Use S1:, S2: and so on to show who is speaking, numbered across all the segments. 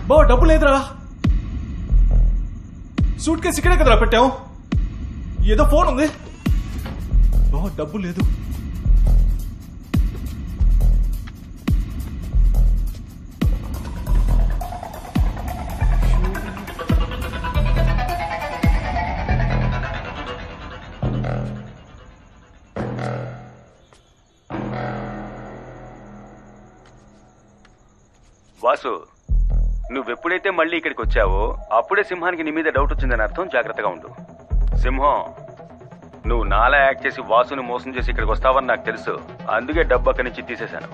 S1: బావ డబ్బు లేదురా. సూట్ కేసు ఇక్కడే కదరా పెట్టావు. ఏదో ఫోన్ ఉంది. బావ డబ్బు లేదు.
S2: వాసు, నువ్వెప్పుడైతే మళ్ళీ ఇక్కడికి వచ్చావో అప్పుడే సింహానికి నీ మీద డౌట్ వచ్చిందని అర్థం. జాగ్రత్తగా ఉండు. సింహం, నువ్వు నాలా యాక్ట్ చేసి వాసుని మోసం చేసి ఇక్కడికి వస్తావని నాకు తెలుసు. అందుకే డబ్బు అక్కడి నుంచి తీసేశాను.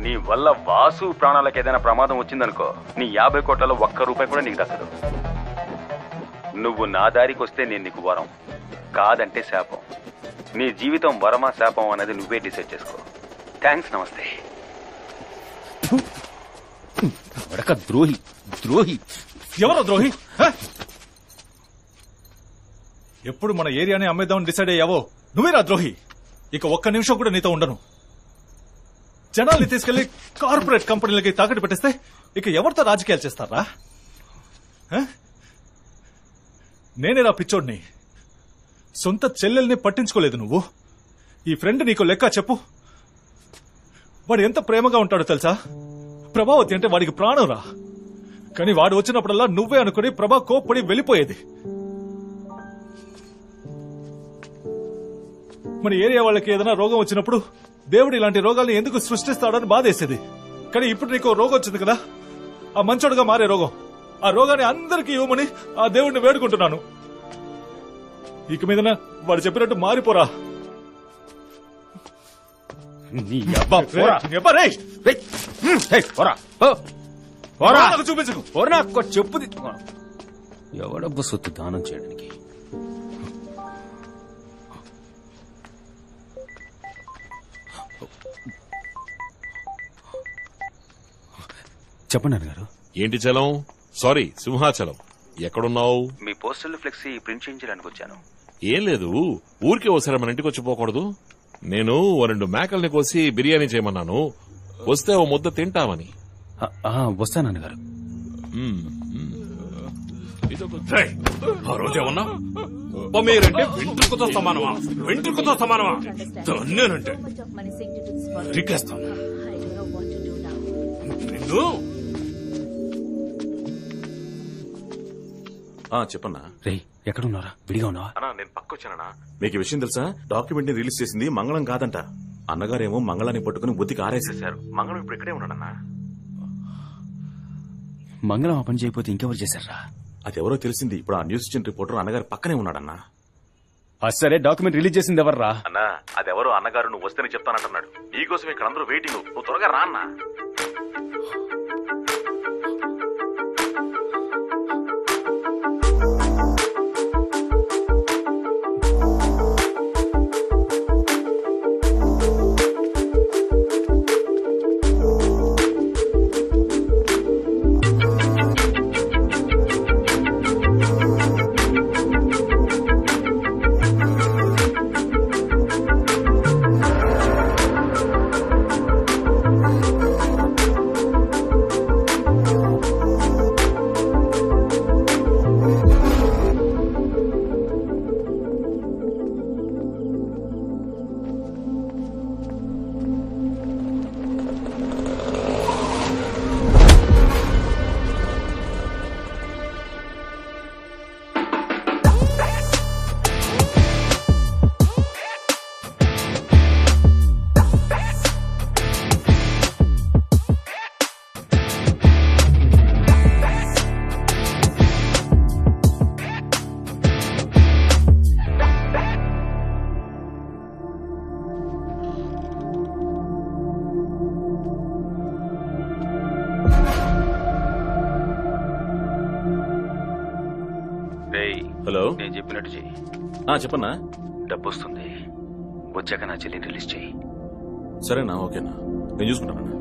S2: నీ వల్ల వాసు ప్రాణాలకు ఏదైనా ప్రమాదం వచ్చిందనుకో, నీ 50 కోట్లలో ₹1 కూడా నీకు దక్కదు. నువ్వు నా దారికి వస్తే నేను నీకు వరం, కాదంటే శాపం. నీ జీవితం వరమా శాపం అనేది నువ్వే డిసైడ్ చేసుకో. థ్యాంక్స్, నమస్తే.
S3: ద్రోహి ద్రోహి.
S1: ఎవరో ద్రోహి? ఎప్పుడు మన ఏరియాని అమ్మేద్దామని డిసైడ్ అయ్యావో నువ్వేరా ద్రోహి. ఇక ఒక్క నిమిషం కూడా నీతో ఉండను. జనాల్ని తీసుకెళ్లి కార్పొరేట్ కంపెనీలకి తాకట్టు పెట్టేస్తే ఇక ఎవరితో రాజకీయాలు చేస్తారా? నేనేరా పిచ్చోడ్ని. సొంత చెల్లెల్ని పట్టించుకోలేదు నువ్వు. ఈ ఫ్రెండ్ నీకు లెక్క చెప్పు. వాడు ఎంత ప్రేమగా ఉంటాడో తెలుసా? ప్రభావతి అంటే వాడికి ప్రాణం రా. కానీ వాడు వచ్చినప్పుడల్లా నువ్వే అనుకుని ప్రభా కోప్పడి వెళ్ళిపోయేది. మన ఏరియా వాళ్ళకి ఏదైనా రోగం వచ్చినప్పుడు దేవుడు ఇలాంటి రోగాల్ని ఎందుకు సృష్టిస్తాడని బాధేసేది. కానీ ఇప్పుడు నీకు రోగం వచ్చింది కదా, ఆ మంచోడుగా మారే రోగం. ఆ రోగాన్ని అందరికీ ఇవ్వమని ఆ దేవుడిని వేడుకుంటున్నాను. ఇక మీదన వాడు చెప్పినట్టు మారిపోరా. చూపించకు.
S3: చెప్పుది ఎవడబ్బు సొత్తు దానం చేయడానికి. చెప్పండి అన్నగారు.
S4: ఏంటి చలం? సారీ, సింహాచలం. ఎక్కడున్నావు?
S2: మీ పోస్టల్ ఫ్లెక్సీ ప్రింట్ చేయించడానికి వచ్చాను.
S4: ఏం లేదు, ఊరికే ఒకసారి మన ఇంటికి వచ్చిపోకూడదు. నేను 2 మేకల్ని కోసి బిర్యానీ చేయమన్నాను. వస్తే ఓ ముద్ద తింటామని.
S3: వస్తానన్నగారు.
S5: ఆ రోజేమన్నా మీరంటే వెంట్రుకతో సమానమా? వెంట్రుకతో సమానమా? నేనంటే రిక్కేస్తాను నిన్ను.
S6: చెప్పన్నా.
S3: రే, ఎక్కడున్నారా? విడిగా ఉన్నావా?
S6: అన్నా, నేను పక్కొచ్చానన్నా. మీకు విషయం తెలుసా? డాక్యుమెంట్ ని రిలీజ్ చేసింది మంగళం కాదంట. అన్నగారేమో మంగళాన్ని పట్టుకుని బుద్ధికి ఆరేసేశారు. మంగళం ఇప్పుడు ఇక్కడే ఉన్నాడన్నా.
S3: మంగళం ఆ పని చేయకపోతే ఇంకెవరు చేశారా?
S6: అదెవరో తెలిసింది. ఇప్పుడు ఆ న్యూస్ ఇచ్చిన రిపోర్టర్ అన్నగారి పక్కనే ఉన్నాడన్నా.
S3: సరే, డాక్యుమెంట్ రిలీజ్ చేసింది ఎవర్రా?
S6: అన్నా, అదెవరో అన్నగారు నువ్వు వస్తేనే చెప్తానంటున్నాడు. నీకోసం ఇక్కడ అందరూ వెయిటింగ్. నువ్వు త్వరగా రా అన్నా. హలో,
S2: నేను చెప్పినట్టు చెయ్యి.
S6: చెప్పన్నా.
S2: డబ్బు వస్తుంది, వచ్చాక నా చెల్లిని రిలీజ్ చెయ్యి.
S6: సరేనా? ఓకేనా, నేను చూసుకుంటానన్నా.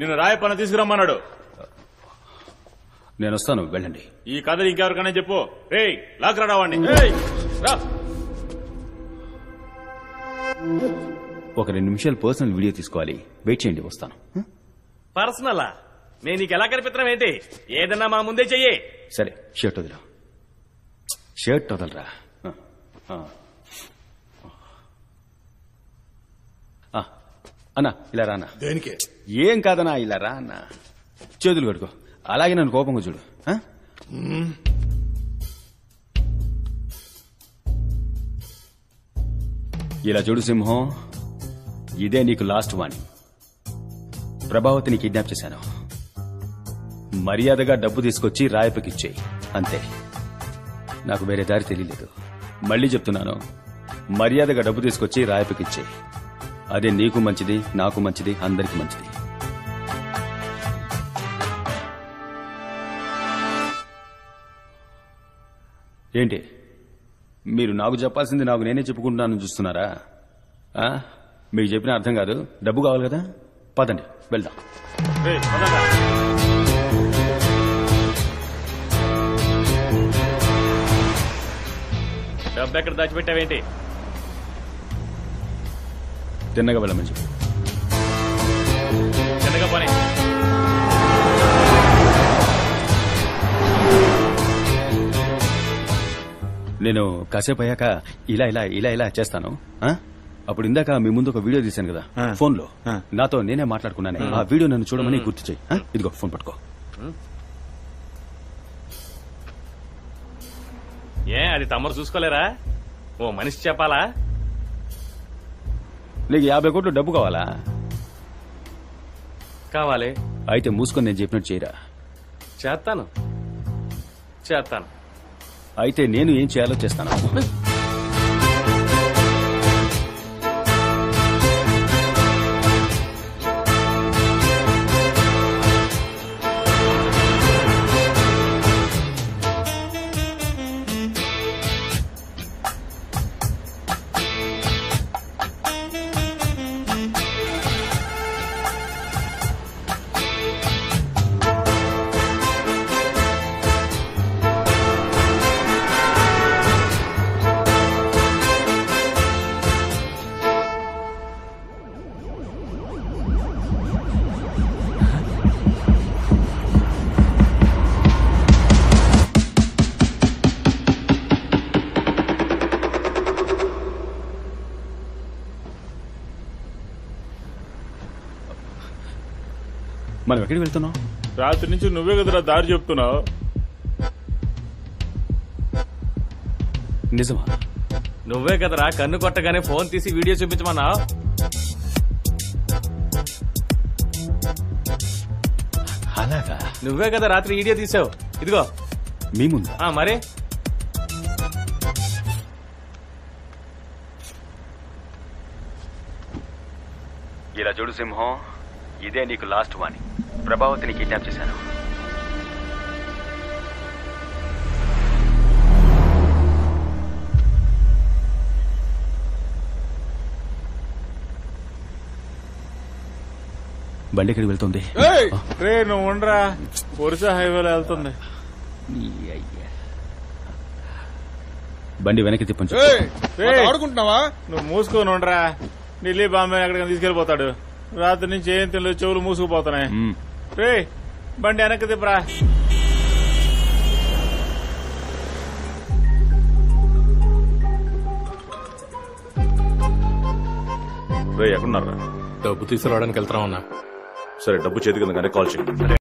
S7: నిన్ను రాయపన్న తీసుకురమ్మన్నాడు.
S3: నేను వస్తాను, వెళ్ళండి.
S7: ఈ కథ ఇంకెవరికైనా చెప్పు. లాక్ రావాడిని.
S3: ఒక 2 నిమిషాలు పర్సనల్ వీడియో తీసుకోవాలి. వెయిట్ చేయండి, వస్తాను.
S5: పర్సనలా? నేను నీకు ఎలా కనిపిస్తున్నాం ఏంటి? ఏదన్నా మా ముందే చెయ్యి.
S3: సరే, షర్ట్ వదిలా. షర్ట్ వదలరా. అన్నా ఇలా రా అన్న.
S8: దేనికి?
S3: ఏం కాదన్నా, ఇలా రా అన్న. చేతులు కట్టుకో. అలాగే నన్ను కోపంగా చూడు. ఇలా చూడు సింహం, ఇదే నీకు లాస్ట్ వార్నింగ్. ప్రభావతిని కిడ్నాప్ చేశాను. మర్యాదగా డబ్బు తీసుకొచ్చి రాయపకిచ్చేయి, అంతే. నాకు వేరే దారి తెలియలేదు. మళ్ళీ చెప్తున్నాను, మర్యాదగా డబ్బు తీసుకొచ్చి రాయపకిచ్చేయి. అదే నీకు మంచిది, నాకు మంచిది, అందరికీ మంచిది. ఏంటి మీరు నాకు చెప్పాల్సింది నాకు నేనే చెప్పుకుంటున్నాను చూస్తున్నారా? మీకు చెప్పిన అర్థం కాదు. డబ్బు కావాలి కదా, పదండి వెళ్దాం.
S5: డబ్బు ఎక్కడ దాచిపెట్టావేంటి?
S3: తిన్నగా వెళ్ళమని చెప్పు.
S5: చిన్నగా పని.
S3: నేను కాసేపు అయ్యాక ఇలా ఇలా ఇలా ఇలా చేస్తాను. అప్పుడు ఇందాక మీ ముందు ఒక వీడియో తీశాను కదా ఫోన్ లో, నాతో నేనే మాట్లాడుకున్నాను. ఆ వీడియో నన్ను చూడమని గుర్తు చేయి. ఇదిగో ఫోన్ పట్టుకో.
S5: అది తమరు చూసుకోలేరా? ఓ మనిషి చెప్పాలా?
S3: నీకు 50 కోట్లు డబ్బు కావాలా?
S5: కావాలి.
S3: అయితే మూసుకొని నేను చెప్పినట్టు చేయరా.
S5: చేస్తాను.
S3: అయితే నేను ఏం చేయాలో చేస్తాను. మనం ఎక్కడికి వెళ్తున్నావు?
S7: రాత్రి నుంచి నువ్వే కదరా దారి చెప్తున్నావు.
S3: నిజమా?
S5: నువ్వే కదరా కన్ను కొట్టగానే ఫోన్ తీసి వీడియో చూపించమన్నా.
S3: అలాగా?
S5: నువ్వే కదా రాత్రి వీడియో తీసావు. ఇదిగో
S3: మీ ముందు.
S5: మరి
S2: ఇలా చూడు సింహం, ఇదే నీకు లాస్ట్ వార్నింగ్. ప్రభావతిని కిడ్నాప్ చేశాను.
S3: బండి ఎక్కడికి వెళ్తుంది?
S7: నువ్వు ఉండరా, ఒరిసా హైవేలో వెళ్తుంది.
S3: బండి వెనక్కి తిప్పండి.
S8: ఆడుకుంటున్నావా?
S7: నువ్వు మూసుకొని ఉండరా. ఢిల్లీ బాంబే ఎక్కడికైనా తీసుకెళ్లిపోతాడు. రాత్రి నుంచి ఏం తెలియదు, చెవులు మూసుకుపోతున్నాయి. బండి వెనక్కి తిప్పరా.
S6: ఎక్కడున్నారా?
S5: డబ్బు తీసుకురావడానికి వెళ్తామన్నా.
S6: సరే, డబ్బు చేతికి కాల్ చేయి.